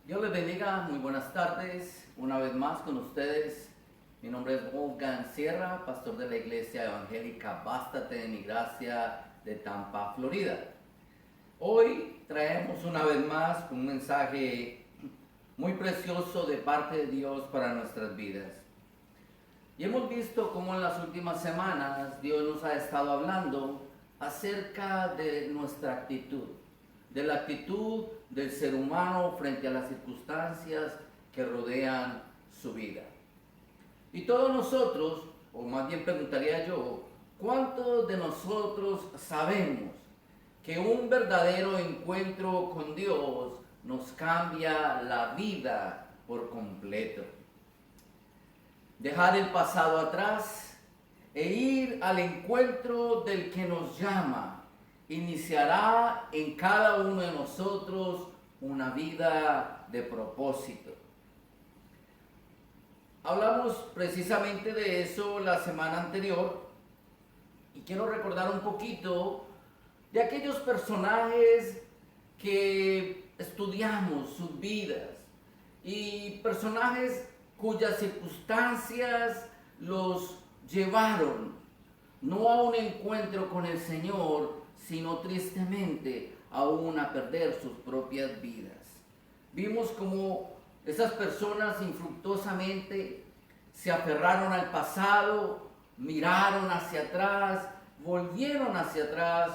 Dios les bendiga, muy buenas tardes, una vez más con ustedes. Mi nombre es Wolfgang Sierra, pastor de la Iglesia Evangélica Bástate de mi Gracia de Tampa, Florida. Hoy traemos una vez más un mensaje muy precioso de parte de Dios para nuestras vidas. Y hemos visto cómo en las últimas semanas Dios nos ha estado hablando acerca de nuestra actitud, de la actitud del ser humano frente a las circunstancias que rodean su vida. Y todos nosotros, o más bien preguntaría yo, ¿cuántos de nosotros sabemos que un verdadero encuentro con Dios nos cambia la vida por completo? Dejar el pasado atrás e ir al encuentro del que nos llama iniciará en cada uno de nosotros una vida de propósito. Hablamos precisamente de eso la semana anterior y quiero recordar un poquito de aquellos personajes que estudiamos sus vidas y personajes cuyas circunstancias los llevaron no a un encuentro con el Señor, sino tristemente aún a perder sus propias vidas. Vimos cómo esas personas infructuosamente se aferraron al pasado, miraron hacia atrás, volvieron hacia atrás,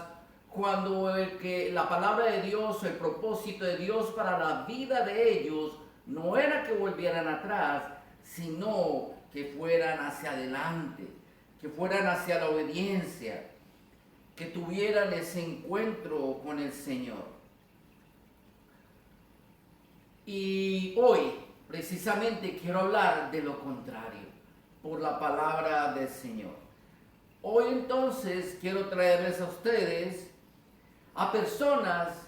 cuando la palabra de Dios, el propósito de Dios para la vida de ellos no era que volvieran atrás, sino que fueran hacia adelante, que fueran hacia la obediencia, que tuvieran ese encuentro con el Señor. Y hoy precisamente quiero hablar de lo contrario, por la palabra del Señor. Hoy entonces quiero traerles a ustedes a personas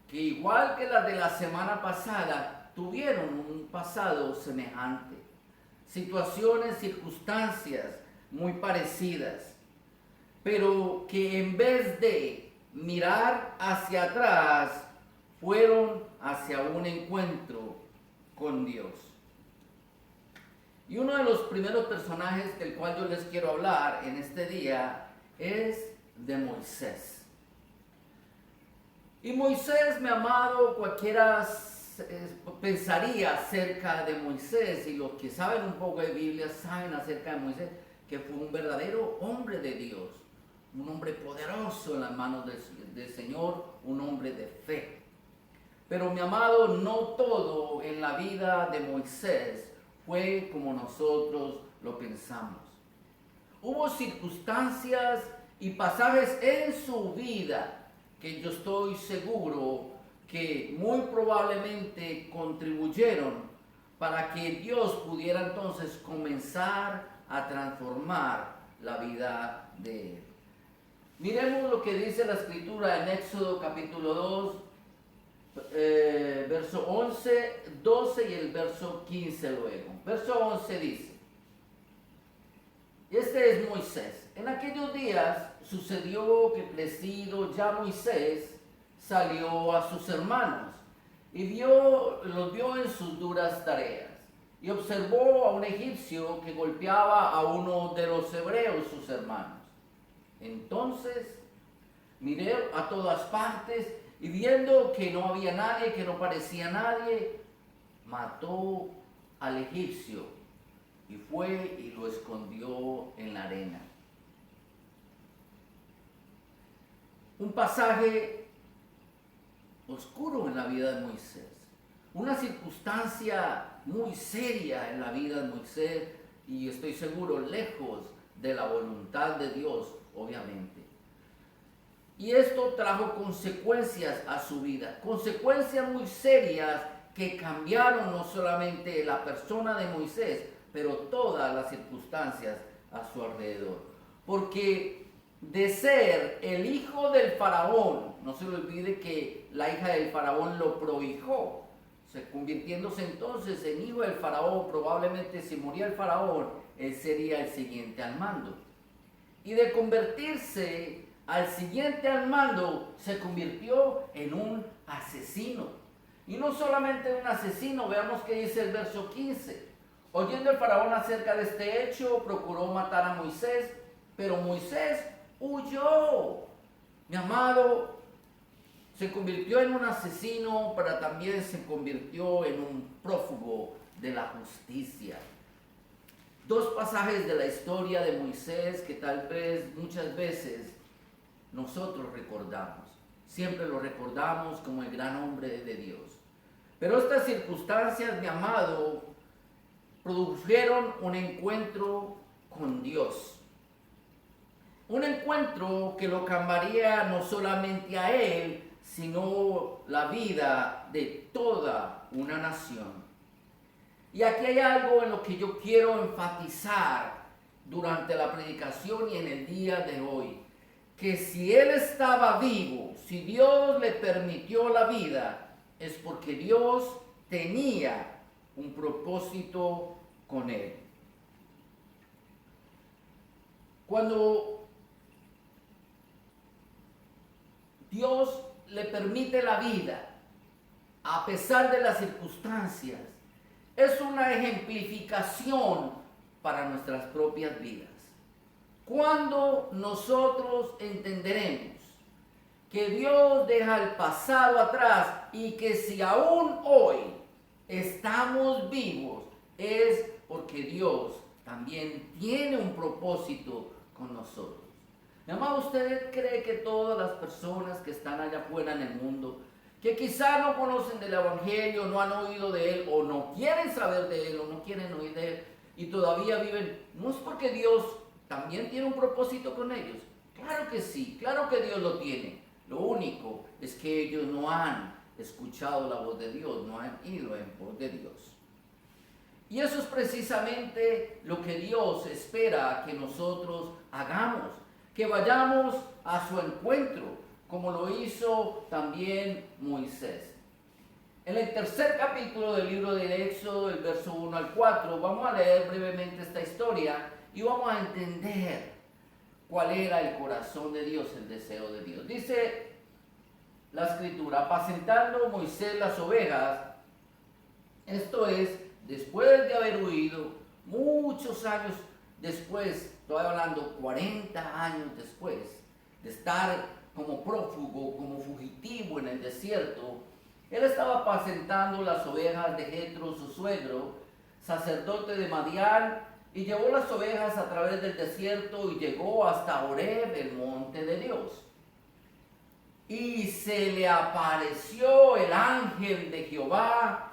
que igual que las de la semana pasada tuvieron un pasado semejante, situaciones, circunstancias muy parecidas, pero que en vez de mirar hacia atrás, fueron hacia un encuentro con Dios. Y uno de los primeros personajes del cual yo les quiero hablar en este día es de Moisés. Y Moisés, mi amado, cualquiera pensaría acerca de Moisés, y los que saben un poco de Biblia saben acerca de Moisés, que fue un verdadero hombre de Dios, un hombre poderoso en las manos del Señor, un hombre de fe. Pero mi amado, no todo en la vida de Moisés fue como nosotros lo pensamos. Hubo circunstancias y pasajes en su vida que yo estoy seguro que muy probablemente contribuyeron para que Dios pudiera entonces comenzar a transformar la vida de él. Miremos lo que dice la Escritura en Éxodo capítulo 2, verso 11, 12 y el verso 15 luego. Verso 11 dice: este es Moisés. En aquellos días sucedió que crecido ya Moisés salió a sus hermanos y los vio en sus duras tareas. Y observó a un egipcio que golpeaba a uno de los hebreos, sus hermanos. Entonces miré a todas partes y viendo que no había nadie, que no parecía nadie, mató al egipcio y fue y lo escondió en la arena. Un pasaje oscuro en la vida de Moisés, una circunstancia muy seria en la vida de Moisés, y estoy seguro lejos de la voluntad de Dios, obviamente. Y esto trajo consecuencias a su vida, consecuencias muy serias que cambiaron no solamente la persona de Moisés, pero todas las circunstancias a su alrededor. Porque de ser el hijo del faraón, no se le olvide que la hija del faraón lo prohijó, convirtiéndose entonces en hijo del faraón. Probablemente si moría el faraón, él sería el siguiente al mando. Y de convertirse al siguiente al mando, se convirtió en un asesino. Y no solamente un asesino, veamos qué dice el verso 15. Oyendo el faraón acerca de este hecho, procuró matar a Moisés, pero Moisés huyó. Mi amado, se convirtió en un asesino, pero también se convirtió en un prófugo de la justicia. Dos pasajes de la historia de Moisés que tal vez muchas veces nosotros recordamos. Siempre lo recordamos como el gran hombre de Dios. Pero estas circunstancias, mi amado, produjeron un encuentro con Dios. Un encuentro que lo cambiaría no solamente a él, sino la vida de toda una nación. Y aquí hay algo en lo que yo quiero enfatizar durante la predicación y en el día de hoy. Que si él estaba vivo, si Dios le permitió la vida, es porque Dios tenía un propósito con él. Cuando Dios le permite la vida, a pesar de las circunstancias, es una ejemplificación para nuestras propias vidas. Cuando nosotros entenderemos que Dios deja el pasado atrás y que si aún hoy estamos vivos, es porque Dios también tiene un propósito con nosotros. Mi amado, ¿usted cree que todas las personas que están allá afuera en el mundo, que quizá no conocen del Evangelio, no han oído de él, o no quieren saber de él, o no quieren oír de él, y todavía viven, no es porque Dios también tiene un propósito con ellos? Claro que sí, claro que Dios lo tiene. Lo único es que ellos no han escuchado la voz de Dios, no han ido en pos de Dios. Y eso es precisamente lo que Dios espera que nosotros hagamos, que vayamos a su encuentro, como lo hizo también Moisés. En el tercer capítulo del libro del Éxodo, del verso 1 al 4, vamos a leer brevemente esta historia y vamos a entender cuál era el corazón de Dios, el deseo de Dios. Dice la escritura: apacentando Moisés las ovejas, esto es, después de haber huido, muchos años después, estoy hablando 40 años después, de estar como prófugo, como fugitivo en el desierto, él estaba apacentando las ovejas de Jetro, su suegro, sacerdote de Madián, y llevó las ovejas a través del desierto y llegó hasta Horeb, el monte de Dios. Y se le apareció el ángel de Jehová,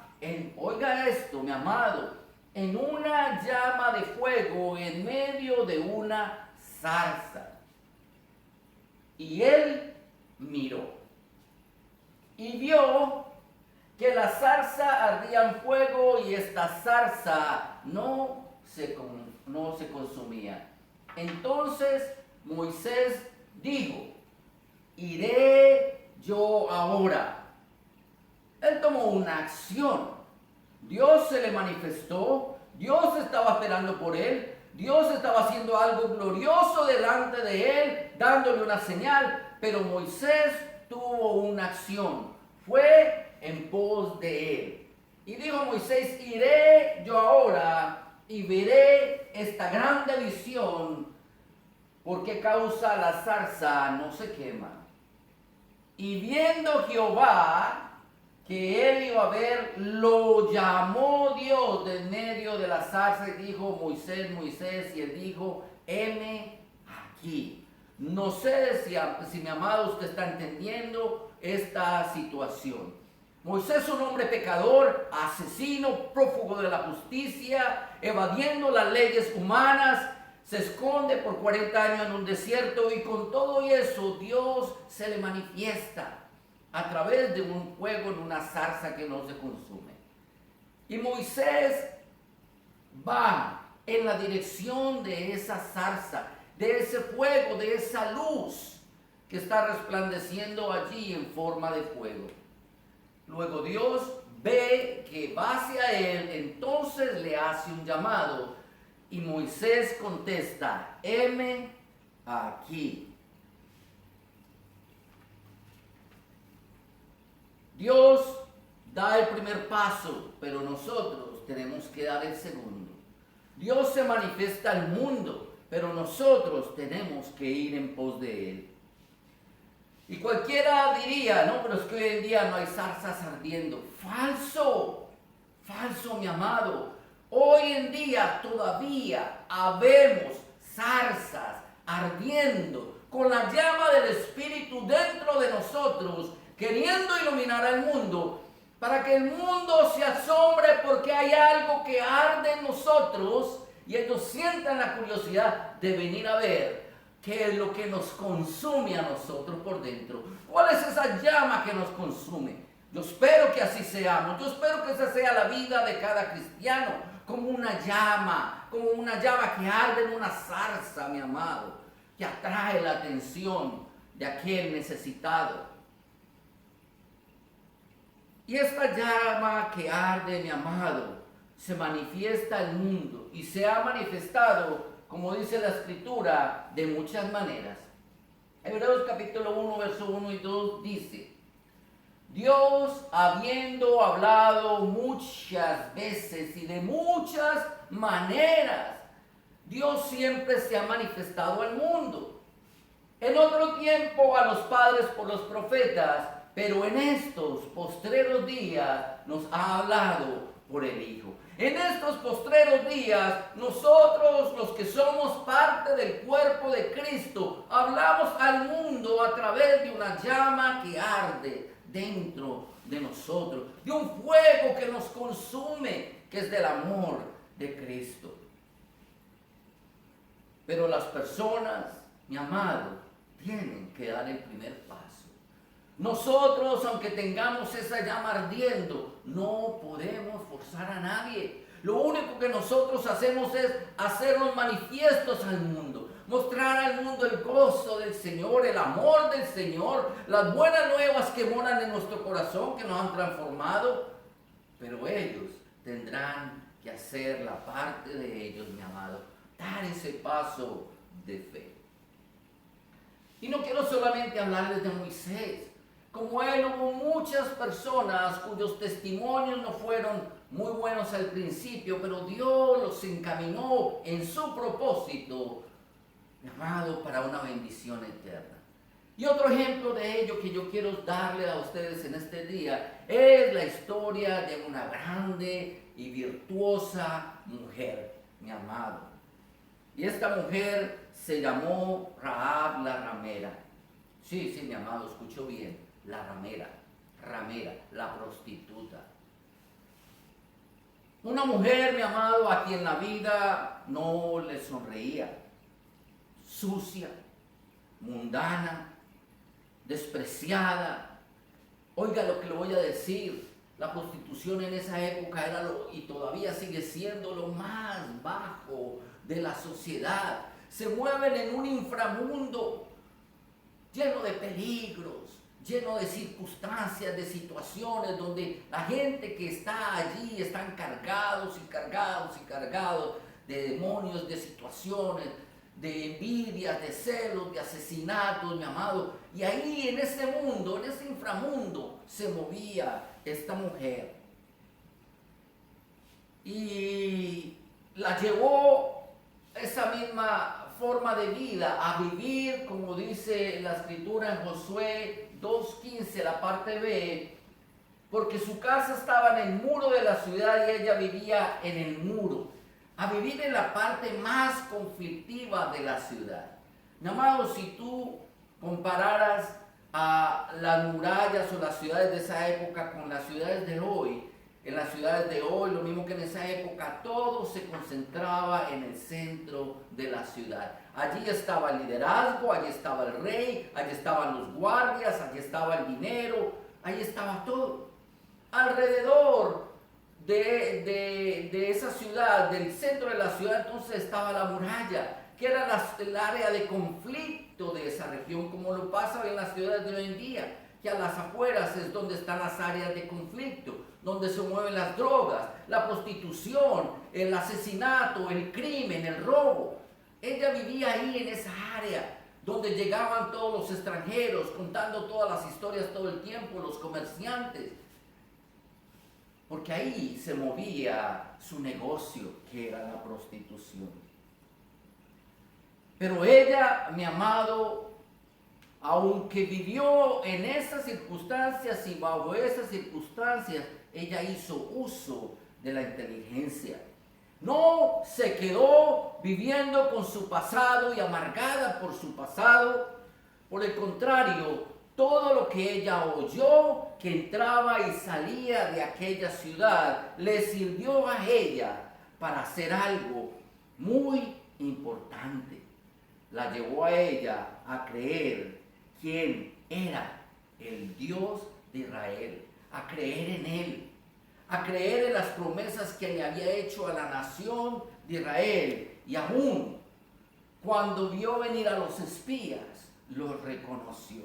oiga esto, mi amado, en una llama de fuego en medio de una zarza. Y él miró y vio que la zarza ardía en fuego y esta zarza no se consumía. Entonces Moisés dijo: iré yo ahora. Él tomó una acción. Dios se le manifestó, Dios estaba esperando por él, Dios estaba haciendo algo glorioso delante de él, dándole una señal, pero Moisés tuvo una acción, fue en pos de él. Y dijo Moisés: iré yo ahora y veré esta grande visión, porque causa la zarza no se quema. Y viendo Jehová que él iba a ver, lo llamó Dios de en medio de la zarza y dijo: Moisés, Moisés, y él dijo: heme aquí. No sé si mi amado usted está entendiendo esta situación. Moisés, un hombre pecador, asesino, prófugo de la justicia, evadiendo las leyes humanas, se esconde por 40 años en un desierto, y con todo eso Dios se le manifiesta a través de un fuego en una zarza que no se consume. Y Moisés va en la dirección de esa zarza, de ese fuego, de esa luz que está resplandeciendo allí en forma de fuego. Luego Dios ve que va hacia él, entonces le hace un llamado y Moisés contesta: heme aquí. Dios da el primer paso, pero nosotros tenemos que dar el segundo. Dios se manifiesta al mundo, pero nosotros tenemos que ir en pos de Él. Y cualquiera diría, no, pero es que hoy en día no hay zarzas ardiendo. Falso, falso, mi amado. Hoy en día todavía habemos zarzas ardiendo con la llama del Espíritu dentro de nosotros, queriendo iluminar al mundo, para que el mundo se asombre porque hay algo que arde en nosotros y ellos sientan la curiosidad de venir a ver qué es lo que nos consume a nosotros por dentro. ¿Cuál es esa llama que nos consume? Yo espero que así seamos. Yo espero que esa sea la vida de cada cristiano, como una llama que arde en una zarza, mi amado, que atrae la atención de aquel necesitado. Y esta llama que arde, mi amado, se manifiesta al mundo y se ha manifestado, como dice la Escritura, de muchas maneras. Hebreos capítulo 1, verso 1 y 2 dice: Dios, habiendo hablado muchas veces y de muchas maneras, Dios siempre se ha manifestado al mundo. En otro tiempo a los padres por los profetas, pero en estos postreros días nos ha hablado por el Hijo. En estos postreros días, nosotros los que somos parte del cuerpo de Cristo, hablamos al mundo a través de una llama que arde dentro de nosotros, de un fuego que nos consume, que es del amor de Cristo. Pero las personas, mi amado, tienen que dar el primer paso. Nosotros, aunque tengamos esa llama ardiendo, no podemos forzar a nadie. Lo único que nosotros hacemos es hacernos manifiestos al mundo, mostrar al mundo el gozo del Señor, el amor del Señor, las buenas nuevas que moran en nuestro corazón, que nos han transformado. Pero ellos tendrán que hacer la parte de ellos, mi amado, dar ese paso de fe. Y no quiero solamente hablarles de Moisés. Como él, hubo muchas personas cuyos testimonios no fueron muy buenos al principio, pero Dios los encaminó en su propósito, mi amado, para una bendición eterna. Y otro ejemplo de ello que yo quiero darle a ustedes en este día es la historia de una grande y virtuosa mujer, mi amado. Y esta mujer se llamó Rahab la ramera. Sí, mi amado, escuchó bien. La ramera, la prostituta. Una mujer, mi amado, a quien la vida no le sonreía. Sucia, mundana, despreciada. Oiga lo que le voy a decir. La prostitución en esa época era y todavía sigue siendo lo más bajo de la sociedad. Se mueven en un inframundo lleno de peligros, lleno de circunstancias, de situaciones donde la gente que está allí están cargados de demonios, de situaciones, de envidias, de celos, de asesinatos, mi amado. Y ahí en ese mundo, en ese inframundo, se movía esta mujer. Y la llevó esa misma forma de vida a vivir, como dice la Escritura en Josué 2:15, la parte B, porque su casa estaba en el muro de la ciudad y ella vivía en el muro, a vivir en la parte más conflictiva de la ciudad. Mi amado, si tú compararas a las murallas o las ciudades de esa época con las ciudades de hoy, en las ciudades de hoy, lo mismo que en esa época, todo se concentraba en el centro de la ciudad. Allí estaba el liderazgo, allí estaba el rey, allí estaban los guardias, allí estaba el dinero, allí estaba todo. Alrededor de esa ciudad, del centro de la ciudad, entonces estaba la muralla, que era el área de conflicto de esa región, como lo pasa en las ciudades de hoy en día, que a las afueras es donde están las áreas de conflicto, donde se mueven las drogas, la prostitución, el asesinato, el crimen, el robo. Ella vivía ahí en esa área donde llegaban todos los extranjeros contando todas las historias todo el tiempo, los comerciantes. porque ahí se movía su negocio, que era la prostitución. Pero ella, mi amado, aunque vivió en esas circunstancias y bajo esas circunstancias, ella hizo uso de la inteligencia. No se quedó viviendo con su pasado y amargada por su pasado. Por el contrario, todo lo que ella oyó que entraba y salía de aquella ciudad le sirvió a ella para hacer algo muy importante. La llevó a ella a creer quién era el Dios de Israel, a creer en Él, a creer en las promesas que le había hecho a la nación de Israel. Y aún cuando vio venir a los espías, los reconoció.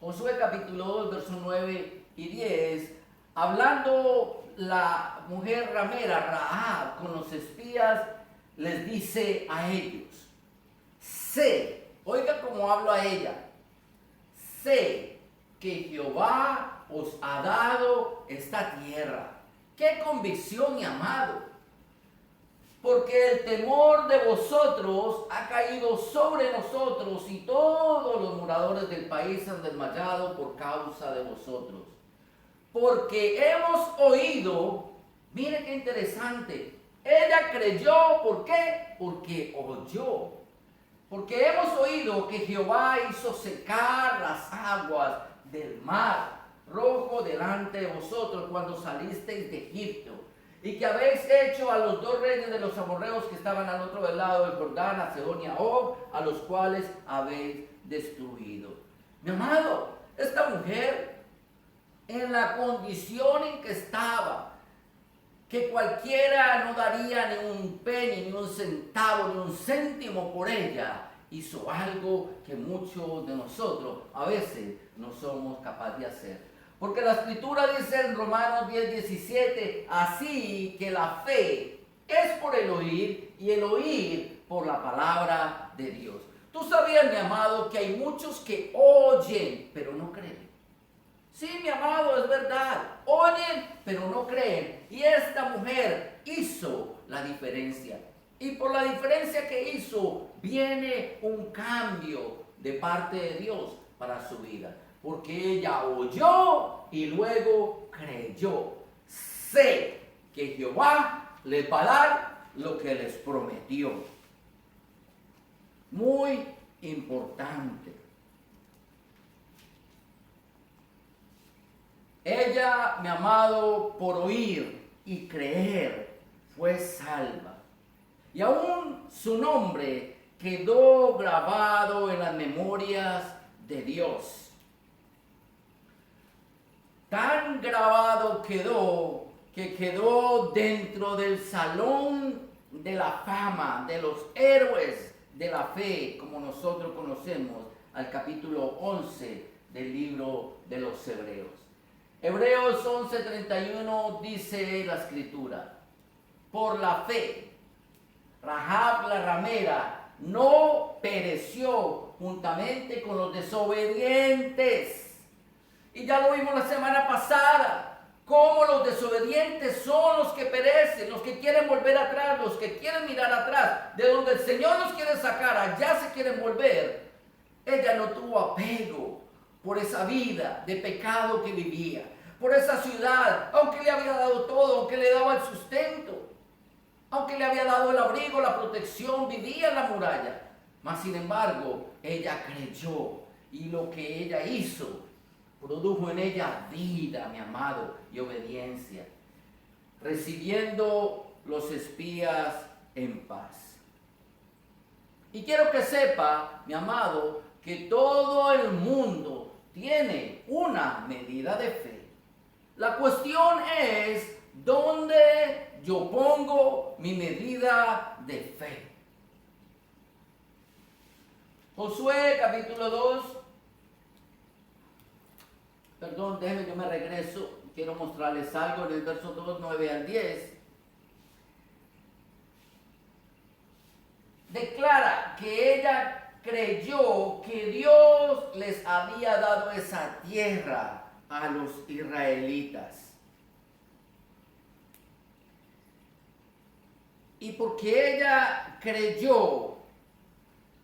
Josué capítulo 2, versos 9 y 10, hablando la mujer ramera Rahab con los espías, les dice a ellos: sé, oiga cómo hablo a ella, sé que Jehová os ha dado esta tierra. ¡Qué convicción, mi amado! Porque el temor de vosotros ha caído sobre nosotros y todos los moradores del país han desmayado por causa de vosotros. Porque hemos oído, mire qué interesante, ella creyó, ¿por qué? Porque oyó. Porque hemos oído que Jehová hizo secar las aguas del mar Rojo delante de vosotros cuando salisteis de Egipto, y que habéis hecho a los dos reyes de los amorreos que estaban al otro lado del Jordán, a Sehón y a Og, a los cuales habéis destruido. Mi amado, esta mujer, en la condición en que estaba, que cualquiera no daría ni un penny, ni un centavo, ni un céntimo por ella, hizo algo que muchos de nosotros a veces no somos capaces de hacer. Porque la escritura dice en Romanos 10:17, así que la fe es por el oír y el oír por la palabra de Dios. Tú sabías, mi amado, que hay muchos que oyen, pero no creen. Sí, mi amado, es verdad. Oyen, pero no creen. Y esta mujer hizo la diferencia. Y por la diferencia que hizo, viene un cambio de parte de Dios para su vida. Porque ella oyó y luego creyó. Sé que Jehová les va a dar lo que les prometió. Muy importante. Ella, mi amado, por oír y creer, fue salva. Y aún su nombre quedó grabado en las memorias de Dios. Tan grabado quedó que quedó dentro del salón de la fama de los héroes de la fe, como nosotros conocemos al capítulo 11 del libro de los Hebreos. Hebreos 11:31 dice la escritura: por la fe, Rahab la ramera no pereció juntamente con los desobedientes. Y ya lo vimos la semana pasada, cómo los desobedientes son los que perecen, los que quieren volver atrás, los que quieren mirar atrás, de donde el Señor los quiere sacar, allá se quieren volver. Ella no tuvo apego por esa vida de pecado que vivía, por esa ciudad, aunque le había dado todo, aunque le daba el sustento, aunque le había dado el abrigo, la protección, vivía en la muralla. Mas sin embargo, ella creyó, y lo que ella hizo produjo en ella vida, mi amado, y obediencia, recibiendo los espías en paz. Y quiero que sepa, mi amado, que todo el mundo tiene una medida de fe. La cuestión es dónde yo pongo mi medida de fe. Josué capítulo 2. Perdón, déjenme, yo me regreso. Quiero mostrarles algo en el verso 2, 9 al 10. Declara que ella creyó que Dios les había dado esa tierra a los israelitas. Y porque ella creyó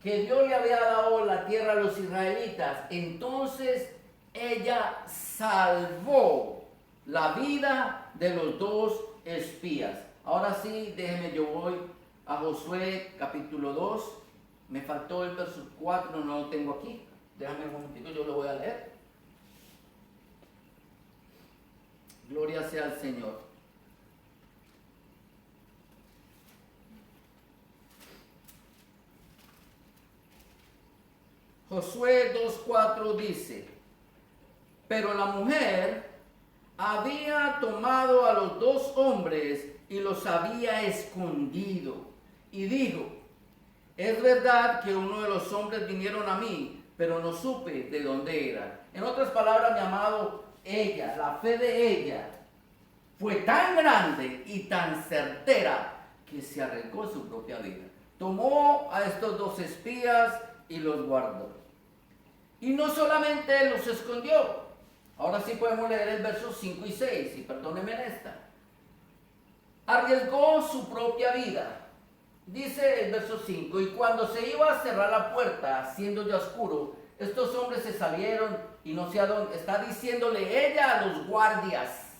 que Dios le había dado la tierra a los israelitas, entonces ella salvó la vida de los dos espías. Ahora sí, déjenme, yo voy a Josué capítulo 2. Me faltó el verso 4, no lo tengo aquí. Déjame un momentito, yo lo voy a leer. Gloria sea al Señor. Josué 2:4 dice: pero la mujer había tomado a los dos hombres y los había escondido. Y dijo: es verdad que uno de los hombres vinieron a mí, pero no supe de dónde eran. En otras palabras, mi amado, ella, la fe de ella, fue tan grande y tan certera que se arriesgó su propia vida. Tomó a estos dos espías y los guardó. Y no solamente los escondió. Ahora sí podemos leer el verso 5 y 6, y perdónenme en esta. Arriesgó su propia vida. Dice el verso 5, y cuando se iba a cerrar la puerta, siendo ya oscuro, estos hombres se salieron y no sé a dónde. Está diciéndole ella a los guardias.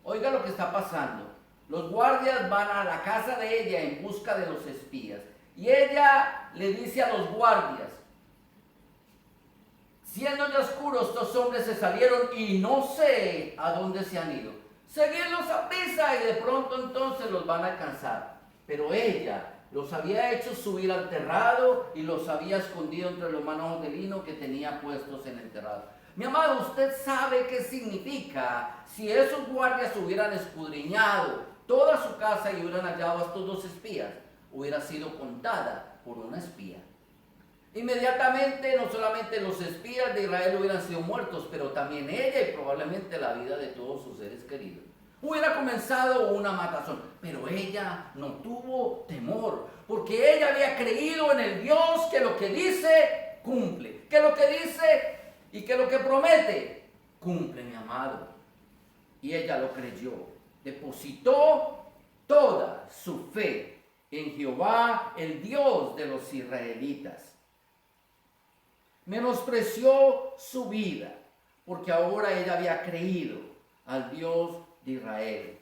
Oiga lo que está pasando. Los guardias van a la casa de ella en busca de los espías. Y ella le dice a los guardias: siendo ya oscuro, estos hombres se salieron y no sé a dónde se han ido. Seguidlos a prisa y de pronto entonces los van a alcanzar. Pero ella los había hecho subir al terrado y los había escondido entre los manojos de lino que tenía puestos en el terrado. Mi amado, usted sabe qué significa si esos guardias hubieran escudriñado toda su casa y hubieran hallado a estos dos espías. Hubiera sido contada por una espía. Inmediatamente, no solamente los espías de Israel hubieran sido muertos, pero también ella y probablemente la vida de todos sus seres queridos. Hubiera comenzado una matazón, pero ella no tuvo temor, porque ella había creído en el Dios que lo que dice, cumple. Que lo que dice y que lo que promete, cumple, mi amado. Y ella lo creyó. Depositó toda su fe en Jehová, el Dios de los israelitas. Menospreció su vida, porque ahora ella había creído al Dios de Israel.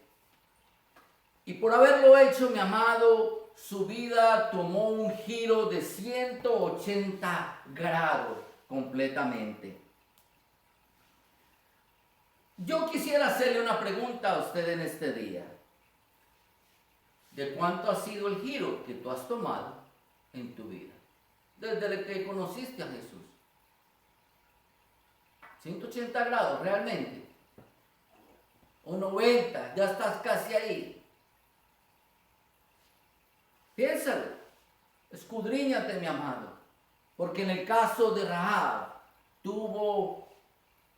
Y por haberlo hecho, mi amado, su vida tomó un giro de 180 grados completamente. Yo quisiera hacerle una pregunta a usted en este día. ¿De cuánto ha sido el giro que tú has tomado en tu vida? Desde que conociste a Jesús. 180 grados, realmente. O 90, ya estás casi ahí. Piénsalo, escudriñate, mi amado. Porque en el caso de Rahab, tuvo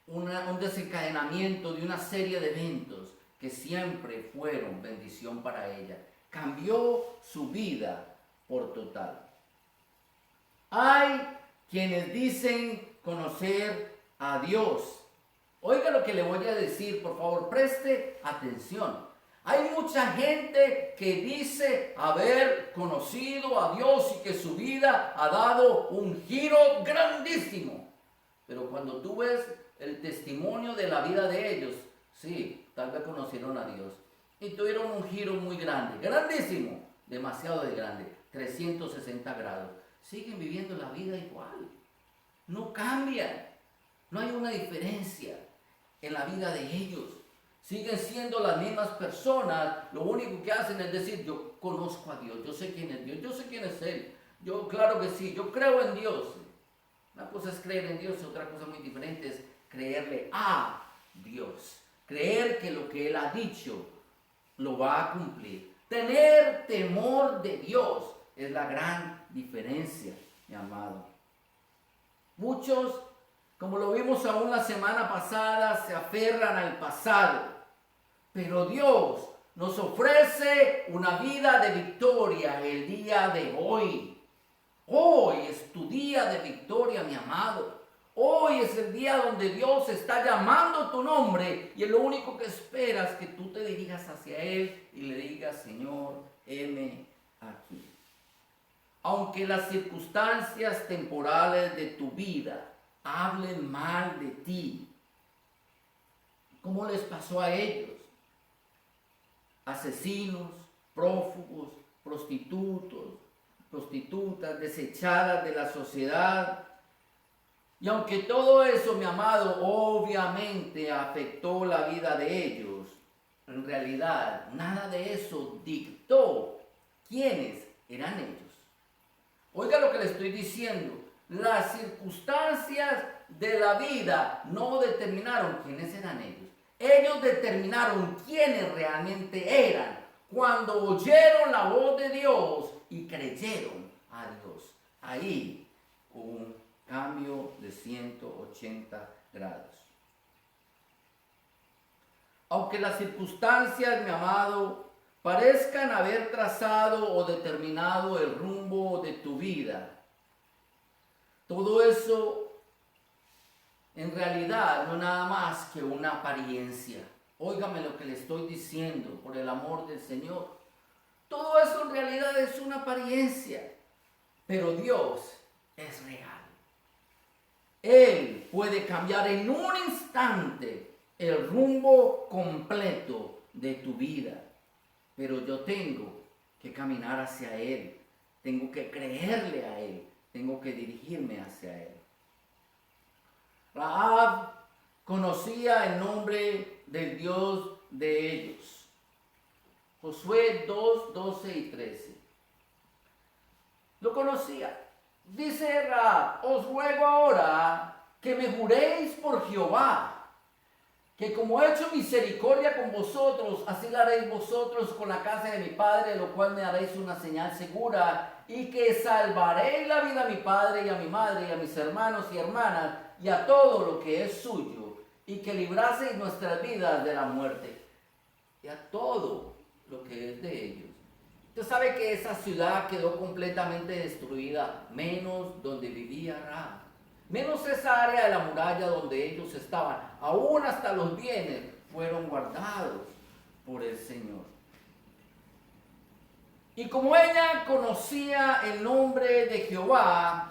un desencadenamiento de una serie de eventos que siempre fueron bendición para ella. Cambió su vida por total. Hay quienes dicen conocer a Dios. Oiga lo que le voy a decir, por favor, preste atención. Hay mucha gente que dice haber conocido a Dios y que su vida ha dado un giro grandísimo. Pero cuando tú ves el testimonio de la vida de ellos, sí, tal vez conocieron a Dios y tuvieron un giro muy grande, grandísimo, demasiado de grande, 360 grados. Siguen viviendo la vida igual, no cambian, no hay una diferencia en la vida de ellos. Siguen siendo las mismas personas, lo único que hacen es decir: yo conozco a Dios, yo sé quién es Dios, yo sé quién es Él, yo claro que sí, yo creo en Dios. Una cosa es creer en Dios, otra cosa muy diferente es creerle a Dios. Creer que lo que Él ha dicho lo va a cumplir. Tener temor de Dios es la gran diferencia, mi amado. Muchos, como lo vimos aún la semana pasada, se aferran al pasado. Pero Dios nos ofrece una vida de victoria el día de hoy. Hoy es tu día de victoria, mi amado. Hoy es el día donde Dios está llamando tu nombre y lo único que esperas es que tú te dirijas hacia Él y le digas: Señor, heme aquí. Aunque las circunstancias temporales de tu vida hablen mal de ti, ¿cómo les pasó a ellos? Asesinos, prófugos, prostitutas, desechadas de la sociedad. Y aunque todo eso, mi amado, obviamente afectó la vida de ellos, en realidad nada de eso dictó quiénes eran ellos. Oiga lo que le estoy diciendo. Las circunstancias de la vida no determinaron quiénes eran ellos. Ellos determinaron quiénes realmente eran cuando oyeron la voz de Dios y creyeron a Dios. Ahí hubo un cambio de 180 grados. Aunque las circunstancias, mi amado, parezcan haber trazado o determinado el rumbo de tu vida, todo eso en realidad no es nada más que una apariencia. Óigame lo que le estoy diciendo, por el amor del Señor. Todo eso en realidad es una apariencia, pero Dios es real. Él puede cambiar en un instante el rumbo completo de tu vida, pero yo tengo que caminar hacia Él, tengo que creerle a Él, tengo que dirigirme hacia Él. Rahab conocía el nombre del Dios de ellos. Josué 2, 12 y 13. Lo conocía. Dice Rahab: os ruego ahora que me juréis por Jehová, que como he hecho misericordia con vosotros, así la haréis vosotros con la casa de mi padre, lo cual me daréis una señal segura, y que salvaréis la vida a mi padre y a mi madre y a mis hermanos y hermanas y a todo lo que es suyo, y que libraseis nuestras vidas de la muerte, y a todo lo que es de ellos. Usted sabe que esa ciudad quedó completamente destruida, menos donde vivía Rahab, menos esa área de la muralla donde ellos estaban. Aún hasta los bienes fueron guardados por el Señor. Y como ella conocía el nombre de Jehová,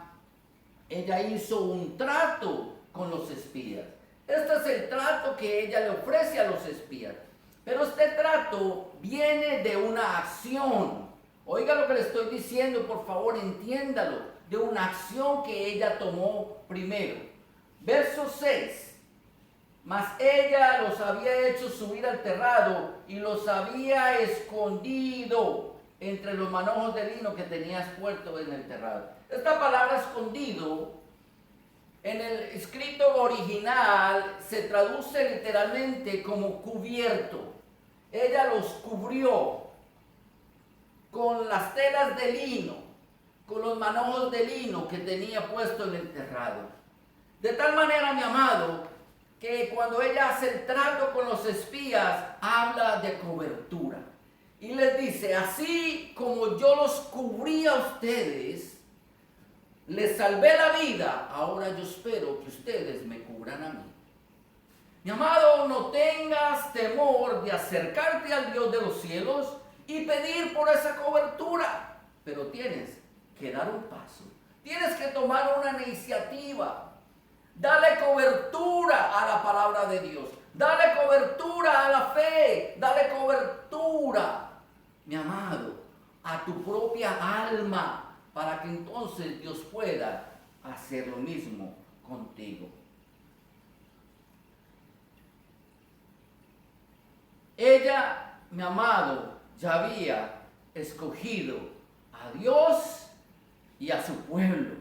ella hizo un trato con los espías. Este es el trato que ella le ofrece a los espías. Pero este trato viene de una acción. Oiga lo que le estoy diciendo, por favor, entiéndalo. De una acción que ella tomó primero. Verso 6. Mas ella los había hecho subir al terrado y los había escondido entre los manojos de lino que tenías puesto en el terrado. Esta palabra escondido en el escrito original se traduce literalmente como cubierto. Ella los cubrió con las telas de lino, con los manojos de lino que tenía puesto en el terrado. De tal manera, mi amado, que cuando ella hace el trato con los espías, habla de cobertura. Y les dice: así como yo los cubrí a ustedes, les salvé la vida, ahora yo espero que ustedes me cubran a mí. Mi amado, no tengas temor de acercarte al Dios de los cielos y pedir por esa cobertura, pero tienes que dar un paso, tienes que tomar una iniciativa. Dale cobertura a la palabra de Dios, dale cobertura a la fe, dale cobertura, mi amado, a tu propia alma, para que entonces Dios pueda hacer lo mismo contigo. Ella, mi amado, ya había escogido a Dios y a su pueblo,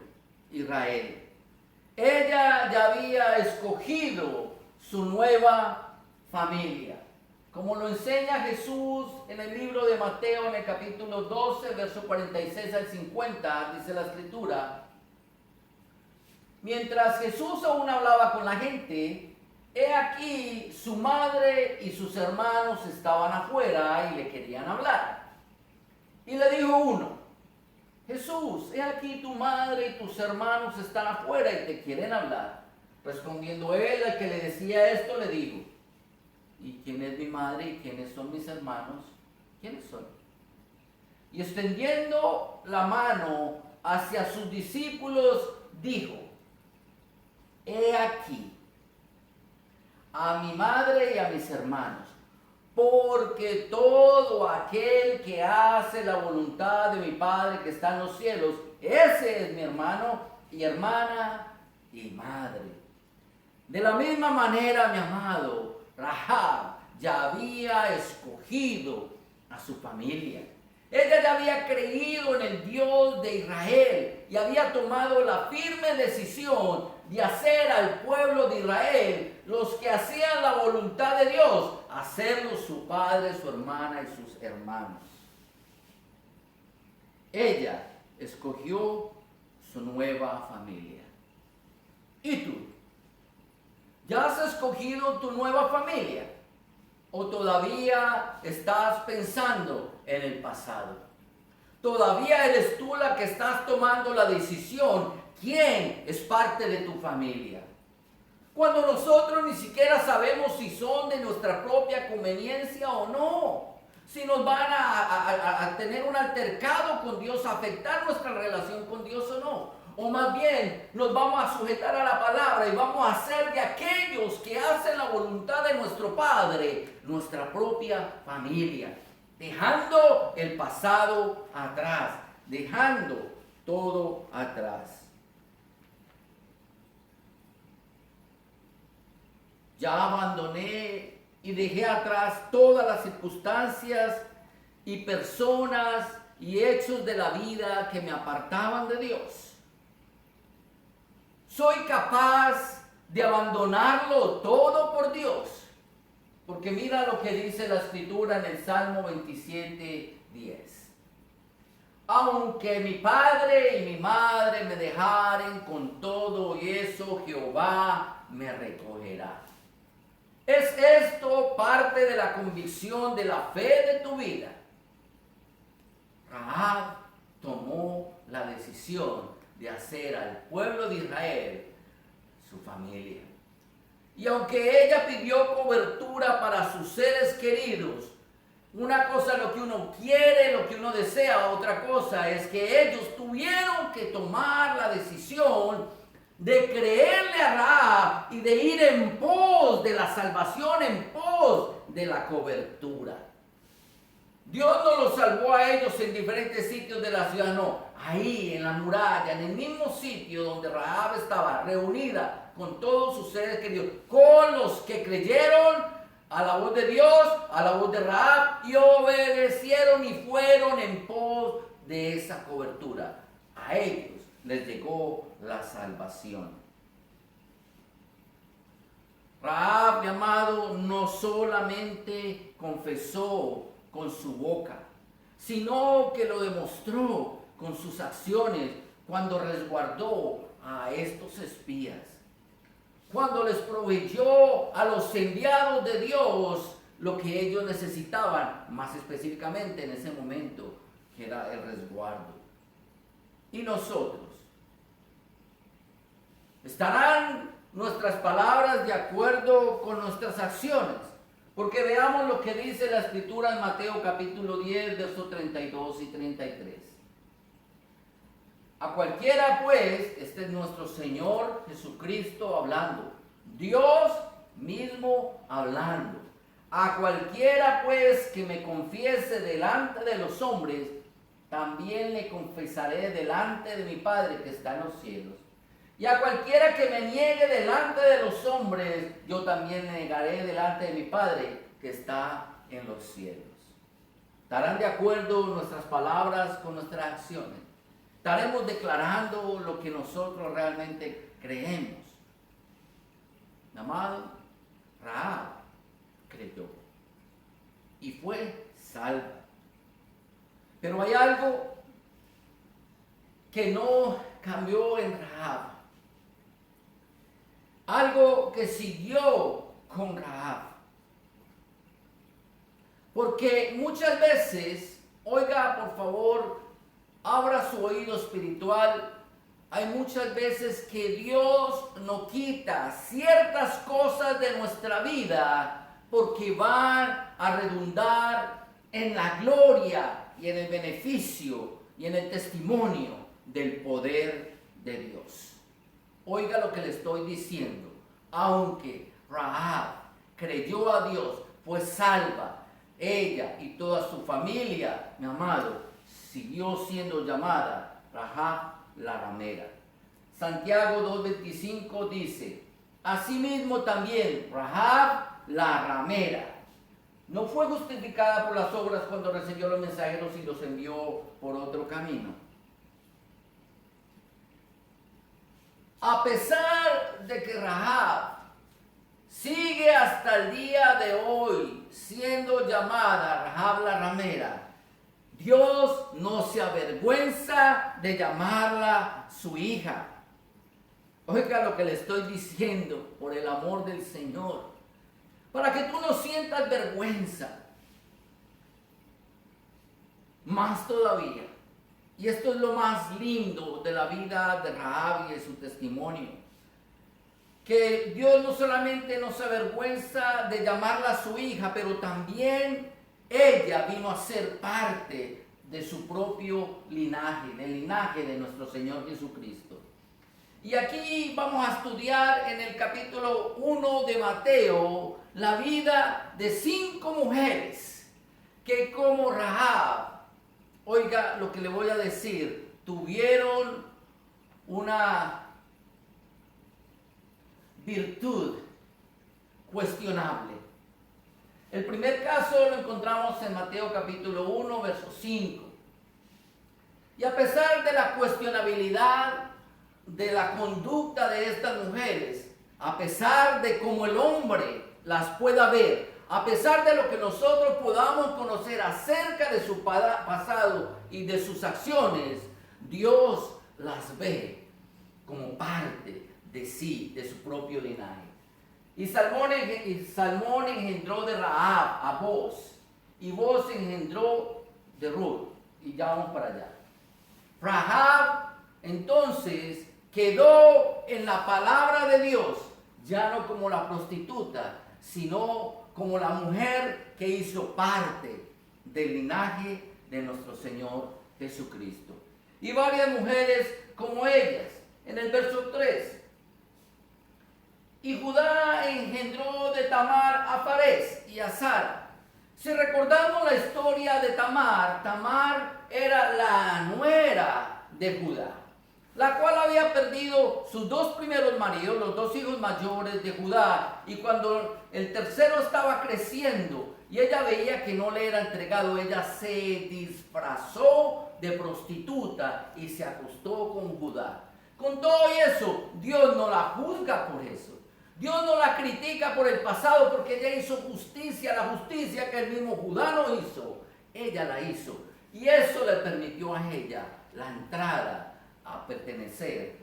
Israel. Ella ya había escogido su nueva familia. Como lo enseña Jesús en el libro de Mateo, en el capítulo 12, verso 46 al 50, dice la escritura: mientras Jesús aún hablaba con la gente, he aquí su madre y sus hermanos estaban afuera y le querían hablar. Y le dijo uno: Jesús, he aquí tu madre y tus hermanos están afuera y te quieren hablar. Respondiendo él, al que le decía esto, le dijo: ¿y quién es mi madre y quiénes son mis hermanos? ¿Quiénes son? y extendiendo la mano hacia sus discípulos, dijo: he aquí a mi madre y a mis hermanos, porque todo aquel que hace la voluntad de mi Padre que está en los cielos, ese es mi hermano y hermana y madre. De la misma manera, mi amado, Rahab ya había escogido a su familia. Ella ya había creído en el Dios de Israel y había tomado la firme decisión de hacer al pueblo de Israel, los que hacían la voluntad de Dios, hacerlos su padre, su hermana y sus hermanos. Ella escogió su nueva familia. ¿Y tú? ¿Ya has escogido tu nueva familia? ¿O todavía estás pensando en el pasado? ¿Todavía eres tú la que estás tomando la decisión quién es parte de tu familia? Cuando nosotros ni siquiera sabemos si son de nuestra propia conveniencia o no. Si nos van a tener un altercado con Dios, a afectar nuestra relación con Dios o no. O más bien nos vamos a sujetar a la palabra y vamos a ser de aquellos que hacen la voluntad de nuestro Padre, nuestra propia familia, dejando el pasado atrás, dejando todo atrás. Ya abandoné y dejé atrás todas las circunstancias y personas y hechos de la vida que me apartaban de Dios. Soy capaz de abandonarlo todo por Dios. Porque mira lo que dice la Escritura en el Salmo 27:10. Aunque mi padre y mi madre me dejaren, con todo y eso Jehová me recogerá. ¿Es esto parte de la convicción de la fe de tu vida? Rahab tomó la decisión de hacer al pueblo de Israel su familia. Y aunque ella pidió cobertura para sus seres queridos, una cosa es lo que uno quiere, lo que uno desea, otra cosa es que ellos tuvieron que tomar la decisión de creerle a Rahab y de ir en pos de la salvación, en pos de la cobertura. Dios no los salvó a ellos en diferentes sitios de la ciudad, no. Ahí en la muralla, en el mismo sitio donde Rahab estaba reunida con todos sus seres queridos, con los que creyeron a la voz de Dios, a la voz de Rahab, y obedecieron y fueron en pos de esa cobertura. A ellos les llegó la salvación. Rahab, mi amado, no solamente confesó con su boca, sino que lo demostró con sus acciones cuando resguardó a estos espías, cuando les proveyó a los enviados de Dios lo que ellos necesitaban, más específicamente en ese momento, que era el resguardo. Y nosotros, ¿estarán nuestras palabras de acuerdo con nuestras acciones? Porque veamos lo que dice la Escritura en Mateo capítulo 10, versos 32 y 33. A cualquiera pues, este es nuestro Señor Jesucristo hablando, Dios mismo hablando. A cualquiera pues que me confiese delante de los hombres, también le confesaré delante de mi Padre que está en los cielos. Y a cualquiera que me niegue delante de los hombres, yo también le negaré delante de mi Padre que está en los cielos. ¿Estarán de acuerdo nuestras palabras con nuestras acciones? ¿Estaremos declarando lo que nosotros realmente creemos? Amado, Rahab creyó y fue salva. Pero hay algo que no cambió en Rahab. Algo que siguió con Rahab. Porque muchas veces, oiga por favor, abra su oído espiritual. Hay muchas veces que Dios nos quita ciertas cosas de nuestra vida porque van a redundar en la gloria y en el beneficio y en el testimonio del poder de Dios. Oiga lo que le estoy diciendo. Aunque Rahab creyó a Dios, fue salva, ella y toda su familia, mi amado, siguió siendo llamada Rahab la ramera. Santiago 2:25 dice: asimismo también Rahab la ramera no fue justificada por las obras cuando recibió los mensajeros y los envió por otro camino. A pesar de que Rahab sigue hasta el día de hoy siendo llamada Rahab la ramera, Dios no se avergüenza de llamarla su hija. Oiga lo que le estoy diciendo por el amor del Señor, para que tú no sientas vergüenza. Más todavía, y esto es lo más lindo de la vida de Rahab y de su testimonio, que Dios no solamente no se avergüenza de llamarla su hija, pero también ella vino a ser parte de su propio linaje, del linaje de nuestro Señor Jesucristo. Y aquí vamos a estudiar en el capítulo 1 de Mateo la vida de 5 mujeres que, como Rahab, oiga lo que le voy a decir, tuvieron una virtud cuestionable. El primer caso lo encontramos en Mateo capítulo 1, verso 5. Y a pesar de la cuestionabilidad de la conducta de estas mujeres, a pesar de cómo el hombre las pueda ver, a pesar de lo que nosotros podamos conocer acerca de su pasado y de sus acciones, Dios las ve como parte de sí, de su propio linaje. Y Salmón engendró de Rahab a Boz, y Boz engendró de Ruth. Y ya vamos para allá. Rahab entonces quedó en la palabra de Dios, ya no como la prostituta, sino como la mujer que hizo parte del linaje de nuestro Señor Jesucristo. Y varias mujeres como ellas. En el verso 3. Y Judá engendró de Tamar a Farés y a Sara. Si recordamos la historia de Tamar, Tamar era la nuera de Judá, la cual había perdido sus 2 primeros maridos, los 2 hijos mayores de Judá, y cuando el tercero estaba creciendo y ella veía que no le era entregado, ella se disfrazó de prostituta y se acostó con Judá. Con todo eso, Dios no la juzga por eso. Dios no la critica por el pasado, porque ella hizo justicia, la justicia que el mismo Judá no hizo, ella la hizo. Y eso le permitió a ella la entrada a pertenecer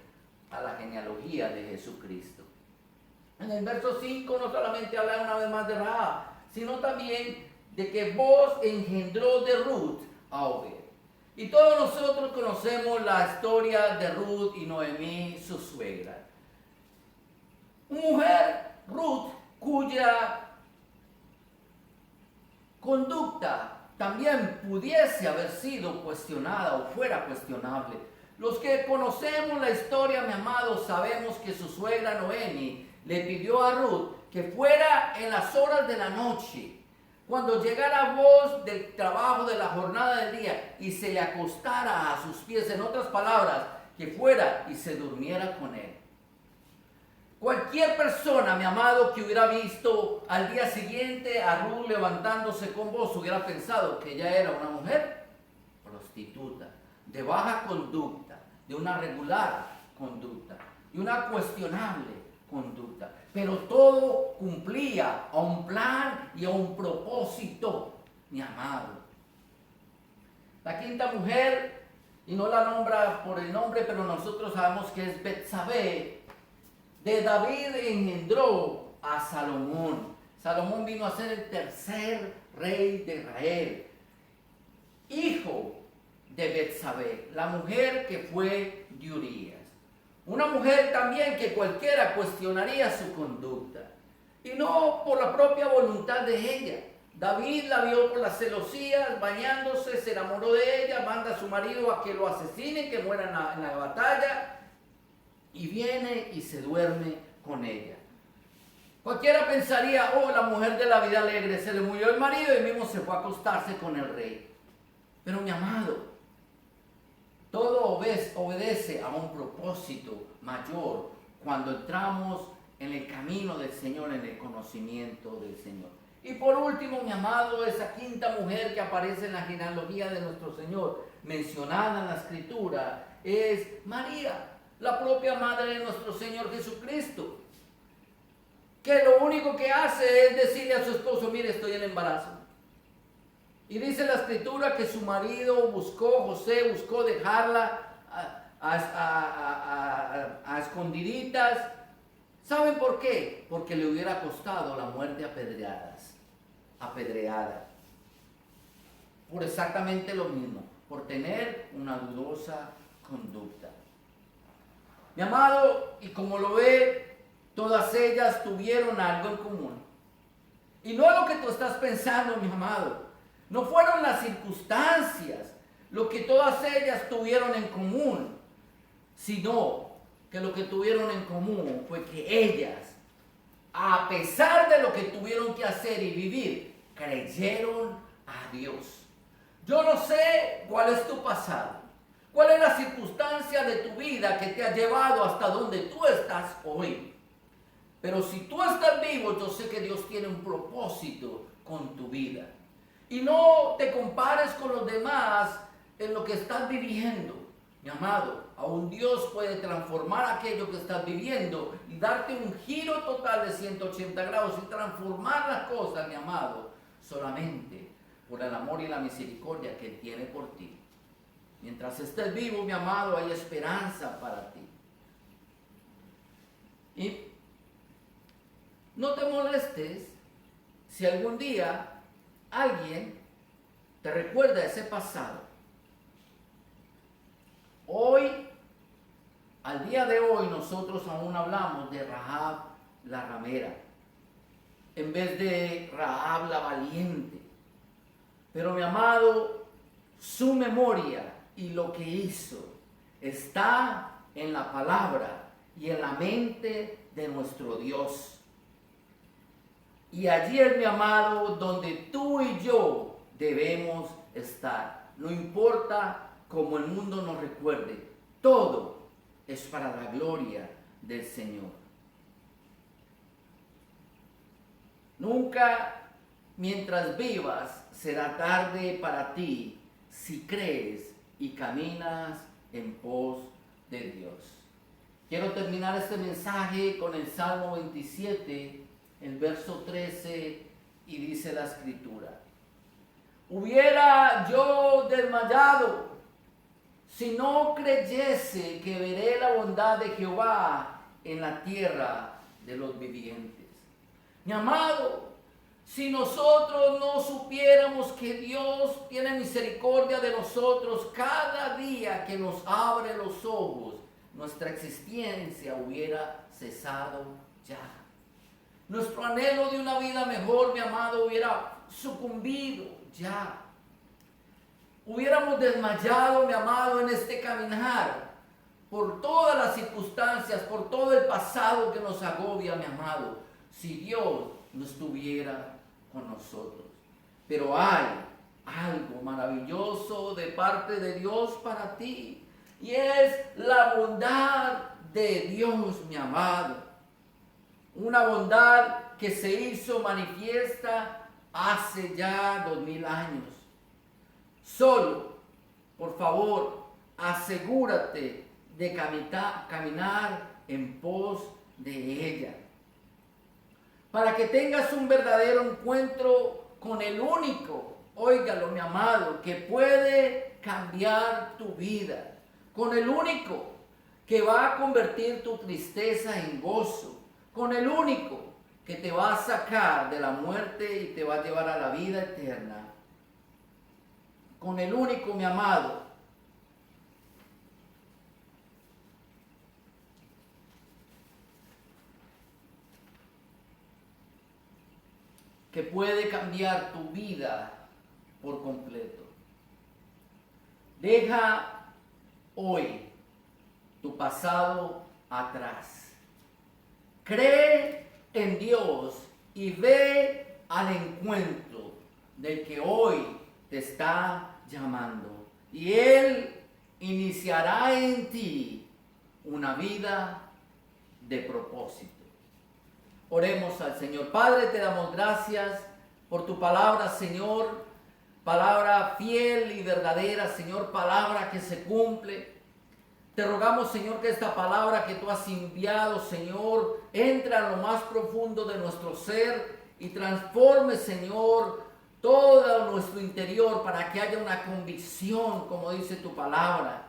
a la genealogía de Jesucristo. En el verso 5 no solamente habla una vez más de Rahab, sino también de que Boz engendró de Ruth a Obed. Y todos nosotros conocemos la historia de Ruth y Noemí, su suegra. Mujer, Ruth, cuya conducta también pudiese haber sido cuestionada o fuera cuestionable. Los que conocemos la historia, mi amado, sabemos que su suegra Noemi le pidió a Ruth que fuera en las horas de la noche, cuando llegara voz del trabajo de la jornada del día, y se le acostara a sus pies, en otras palabras, que fuera y se durmiera con él. Cualquier persona, mi amado, que hubiera visto al día siguiente a Ruth levantándose con voz, hubiera pensado que ella era una mujer prostituta, de baja conducta, de una regular conducta, y una cuestionable conducta. Pero todo cumplía a un plan y a un propósito, mi amado. La quinta mujer, y no la nombra por el nombre, pero nosotros sabemos que es Betsabé. De David engendró a Salomón. Salomón vino a ser el tercer rey de Israel, hijo de Betsabé, la mujer que fue de Urías. Una mujer también que cualquiera cuestionaría su conducta. Y no por la propia voluntad de ella. David la vio por las celosías, bañándose, se enamoró de ella, manda a su marido a que lo asesine, que muera en la batalla, y viene y se duerme con ella. Cualquiera pensaría, oh, la mujer de la vida alegre, se le murió el marido y mismo se fue a acostarse con el rey. Pero mi amado, todo obedece a un propósito mayor cuando entramos en el camino del Señor, en el conocimiento del Señor. Y por último, mi amado, esa quinta mujer que aparece en la genealogía de nuestro Señor, mencionada en la Escritura, es María, la propia madre de nuestro Señor Jesucristo, que lo único que hace es decirle a su esposo, mire, estoy en embarazo. Y dice la Escritura que su marido José buscó dejarla a escondiditas. ¿Saben por qué? Porque le hubiera costado la muerte apedreada. Por exactamente lo mismo, por tener una dudosa conducta. Mi amado, y como lo ve, todas ellas tuvieron algo en común. Y no es lo que tú estás pensando, mi amado. No fueron las circunstancias lo que todas ellas tuvieron en común, sino que lo que tuvieron en común fue que ellas, a pesar de lo que tuvieron que hacer y vivir, creyeron a Dios. Yo no sé cuál es tu pasado, cuál es la circunstancia de tu vida que te ha llevado hasta donde tú estás hoy. Pero si tú estás vivo, yo sé que Dios tiene un propósito con tu vida. Y no te compares con los demás en lo que estás viviendo. Mi amado, aún Dios puede transformar aquello que estás viviendo y darte un giro total de 180 grados y transformar las cosas, mi amado, solamente por el amor y la misericordia que Él tiene por ti. Mientras estés vivo, mi amado, hay esperanza para ti. Y no te molestes si algún día alguien te recuerda ese pasado. Hoy, al día de hoy, nosotros aún hablamos de Rahab la ramera, en vez de Rahab la valiente. Pero mi amado, su memoria y lo que hizo está en la palabra y en la mente de nuestro Dios. Y allí es, mi amado, donde tú y yo debemos estar. No importa cómo el mundo nos recuerde, todo es para la gloria del Señor. Nunca, mientras vivas, será tarde para ti si crees y caminas en pos de Dios. Quiero terminar este mensaje con el Salmo 27, el verso 13, y dice la Escritura: hubiera yo desmayado si no creyese que veré la bondad de Jehová en la tierra de los vivientes. Mi amado, si nosotros no supiéramos que Dios tiene misericordia de nosotros cada día que nos abre los ojos, nuestra existencia hubiera cesado ya. Nuestro anhelo de una vida mejor, mi amado, hubiera sucumbido ya. Hubiéramos desmayado, mi amado, en este caminar, por todas las circunstancias, por todo el pasado que nos agobia, mi amado, si Dios no estuviera con nosotros. Pero hay algo maravilloso de parte de Dios para ti, y es la bondad de Dios, mi amado. Una bondad que se hizo manifiesta hace ya 2000 años. Solo, por favor, asegúrate de caminar en pos de ella, para que tengas un verdadero encuentro con el único, óigalo, mi amado, que puede cambiar tu vida, con el único que va a convertir tu tristeza en gozo, con el único que te va a sacar de la muerte y te va a llevar a la vida eterna. Con el único, mi amado, que puede cambiar tu vida por completo. Deja hoy tu pasado atrás. Cree en Dios y ve al encuentro del que hoy te está llamando. Y Él iniciará en ti una vida de propósito. Oremos al Señor. Padre, te damos gracias por tu palabra, Señor. Palabra fiel y verdadera, Señor. Palabra que se cumple. Te rogamos, Señor, que esta palabra que tú has enviado, Señor, entre a lo más profundo de nuestro ser y transforme, Señor, todo nuestro interior para que haya una convicción, como dice tu palabra.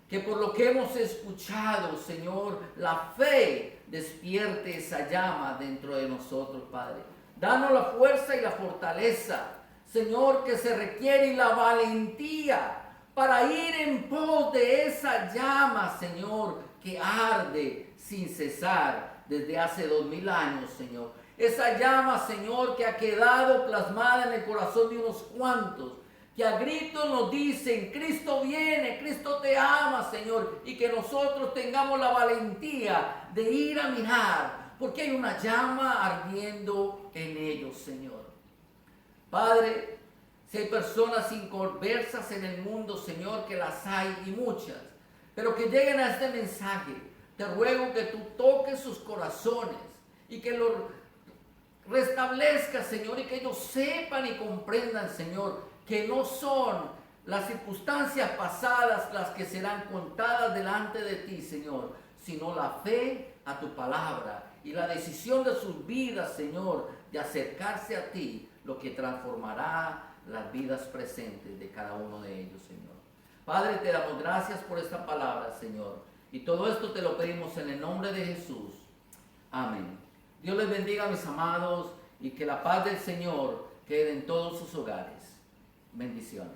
Que por lo que hemos escuchado, Señor, la fe despierte esa llama dentro de nosotros, Padre. Danos la fuerza y la fortaleza, Señor, que se requiere y la valentía para ir en pos de esa llama, Señor, que arde sin cesar desde hace 2000 años, Señor. Esa llama, Señor, que ha quedado plasmada en el corazón de unos cuantos, que a gritos nos dicen: Cristo viene, Cristo te ama, Señor, y que nosotros tengamos la valentía de ir a mirar, porque hay una llama ardiendo en ellos, Señor. Padre, si hay personas inconversas en el mundo, Señor, que las hay y muchas, pero que lleguen a este mensaje, te ruego que tú toques sus corazones y que los restablezcas, Señor, y que ellos sepan y comprendan, Señor, que no son las circunstancias pasadas las que serán contadas delante de ti, Señor, sino la fe a tu palabra y la decisión de sus vidas, Señor, de acercarse a ti, lo que transformará las vidas presentes de cada uno de ellos, Señor. Padre, te damos gracias por esta palabra, Señor, y todo esto te lo pedimos en el nombre de Jesús. Amén. Dios les bendiga, mis amados, y que la paz del Señor quede en todos sus hogares. Bendiciones.